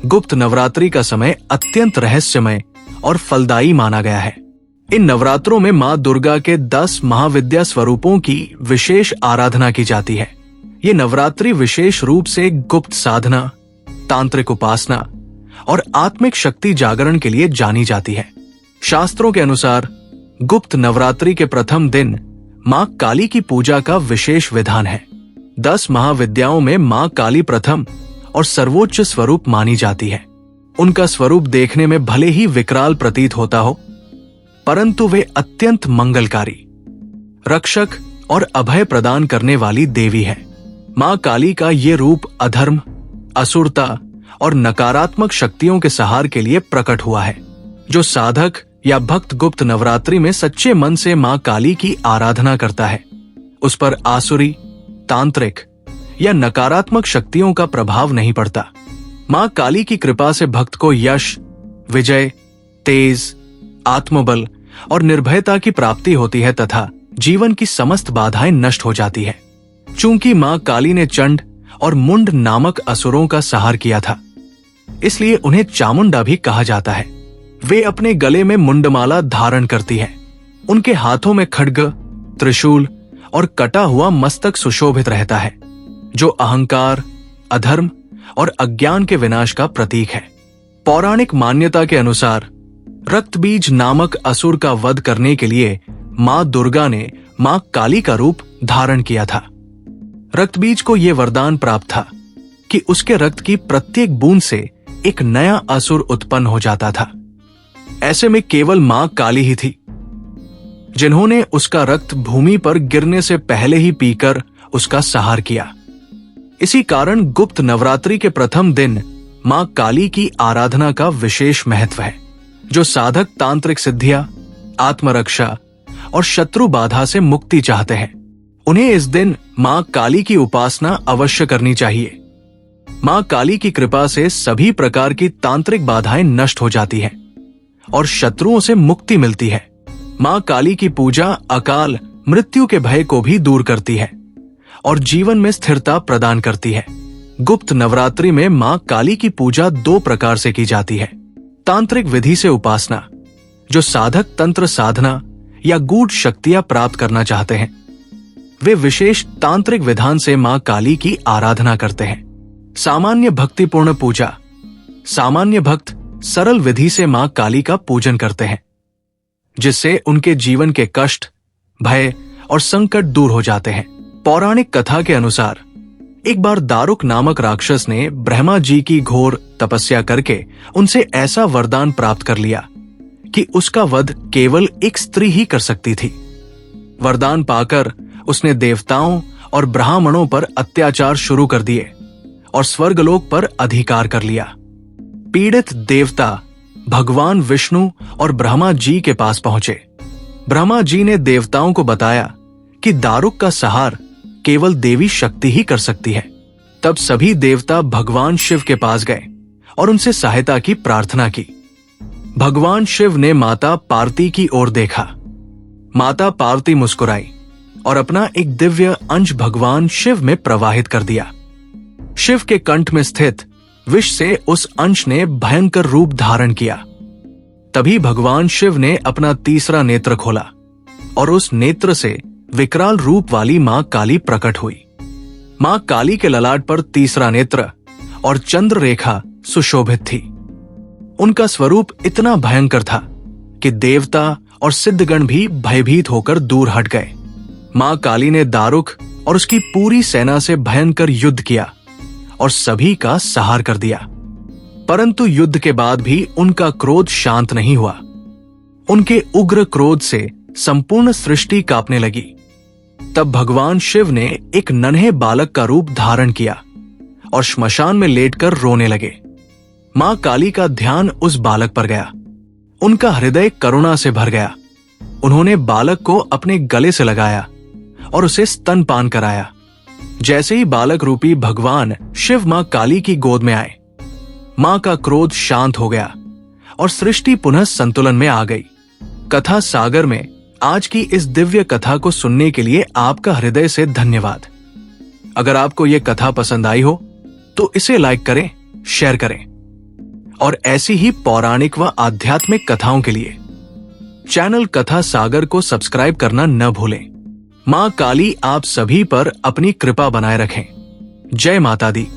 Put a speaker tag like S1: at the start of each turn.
S1: गुप्त नवरात्रि का समय अत्यंत रहस्यमय और फलदायी माना गया है। इन नवरात्रों में मां दुर्गा के 10 महाविद्या स्वरूपों की विशेष आराधना की जाती है। ये नवरात्रि विशेष रूप से गुप्त साधना, तांत्रिक उपासना और आत्मिक शक्ति जागरण के लिए जानी जाती है। शास्त्रों के अनुसार गुप्त नवरात्रि के प्रथम दिन मां काली की पूजा का विशेष विधान है। 10 महाविद्याओं में मां काली प्रथम और सर्वोच्च स्वरूप मानी जाती है। उनका स्वरूप देखने में भले ही विकराल प्रतीत होता हो, परंतु वे अत्यंत मंगलकारी, रक्षक और अभय प्रदान करने वाली देवी है। मां काली का ये रूप अधर्म, असुरता और नकारात्मक शक्तियों के सहार के लिए प्रकट हुआ है। जो साधक या भक्त गुप्त नवरात्रि में सच्चे मन से मां काली की आराधना करता है, उस पर आसुरी, तांत्रिक या नकारात्मक शक्तियों का प्रभाव नहीं पड़ता। मां काली की कृपा से भक्त को यश, विजय, तेज, आत्मबल और निर्भयता की प्राप्ति होती है तथा जीवन की समस्त बाधाएं नष्ट हो जाती है। चूंकि मां काली ने चंड और मुंड नामक असुरों का संहार किया था, इसलिए उन्हें चामुंडा भी कहा जाता है। वे अपने गले में मुंडमाला धारण करती है। उनके हाथों में खड्ग, त्रिशूल और कटा हुआ मस्तक सुशोभित रहता है, जो अहंकार, अधर्म और अज्ञान के विनाश का प्रतीक है। पौराणिक मान्यता के अनुसार रक्तबीज नामक असुर का वध करने के लिए मां दुर्गा ने मां काली का रूप धारण किया था। रक्तबीज को यह वरदान प्राप्त था कि उसके रक्त की प्रत्येक बूंद से एक नया असुर उत्पन्न हो जाता था। ऐसे में केवल मां काली ही थी जिन्होंने उसका रक्त भूमि पर गिरने से पहले ही पीकर उसका संहार किया। इसी कारण गुप्त नवरात्रि के प्रथम दिन मां काली की आराधना का विशेष महत्व है। जो साधक तांत्रिक सिद्धियां, आत्मरक्षा और शत्रु बाधा से मुक्ति चाहते हैं, उन्हें इस दिन मां काली की उपासना अवश्य करनी चाहिए। मां काली की कृपा से सभी प्रकार की तांत्रिक बाधाएं नष्ट हो जाती हैं और शत्रुओं से मुक्ति मिलती है। मां काली की पूजा अकाल मृत्यु के भय को भी दूर करती है और जीवन में स्थिरता प्रदान करती है। गुप्त नवरात्रि में मां काली की पूजा 2 प्रकार से की जाती है। तांत्रिक विधि से उपासना, जो साधक तंत्र साधना या गूढ़ शक्तियां प्राप्त करना चाहते हैं, वे विशेष तांत्रिक विधान से मां काली की आराधना करते हैं। सामान्य भक्तिपूर्ण पूजा, सामान्य भक्त सरल विधि से मां काली का पूजन करते हैं, जिससे उनके जीवन के कष्ट, भय और संकट दूर हो जाते हैं। पौराणिक कथा के अनुसार एक बार दारुक नामक राक्षस ने ब्रह्मा जी की घोर तपस्या करके उनसे ऐसा वरदान प्राप्त कर लिया कि उसका वध केवल एक स्त्री ही कर सकती थी। वरदान पाकर उसने देवताओं और ब्राह्मणों पर अत्याचार शुरू कर दिए और स्वर्गलोक पर अधिकार कर लिया। पीड़ित देवता भगवान विष्णु और ब्रह्मा जी के पास पहुंचे। ब्रह्मा जी ने देवताओं को बताया कि दारुक का संहार केवल देवी शक्ति ही कर सकती है। तब सभी देवता भगवान शिव के पास गए और उनसे सहायता की प्रार्थना की। भगवान शिव ने माता पार्वती की ओर देखा। माता पार्वती मुस्कुराई और अपना एक दिव्य अंश भगवान शिव में प्रवाहित कर दिया। शिव के कंठ में स्थित विष से उस अंश ने भयंकर रूप धारण किया। तभी भगवान शिव ने अपना तीसरा नेत्र खोला और उस नेत्र से विकराल रूप वाली मां काली प्रकट हुई। मां काली के ललाट पर तीसरा नेत्र और चंद्र रेखा सुशोभित थी। उनका स्वरूप इतना भयंकर था कि देवता और सिद्धगण भी भयभीत होकर दूर हट गए। मां काली ने दारुक और उसकी पूरी सेना से भयंकर युद्ध किया और सभी का संहार कर दिया। परंतु युद्ध के बाद भी उनका क्रोध शांत नहीं हुआ। उनके उग्र क्रोध से संपूर्ण सृष्टि कांपने लगी। तब भगवान शिव ने एक नन्हे बालक का रूप धारण किया और श्मशान में लेटकर रोने लगे। मां काली का ध्यान उस बालक पर गया। उनका हृदय करुणा से भर गया। उन्होंने बालक को अपने गले से लगाया और उसे स्तनपान कराया। जैसे ही बालक रूपी भगवान शिव मां काली की गोद में आए, मां का क्रोध शांत हो गया और सृष्टि पुनः संतुलन में आ गई। कथा सागर में आज की इस दिव्य कथा को सुनने के लिए आपका हृदय से धन्यवाद। अगर आपको यह कथा पसंद आई हो तो इसे लाइक करें, शेयर करें और ऐसी ही पौराणिक व आध्यात्मिक कथाओं के लिए चैनल कथा सागर को सब्सक्राइब करना न भूलें। मां काली आप सभी पर अपनी कृपा बनाए रखें। जय माता दी।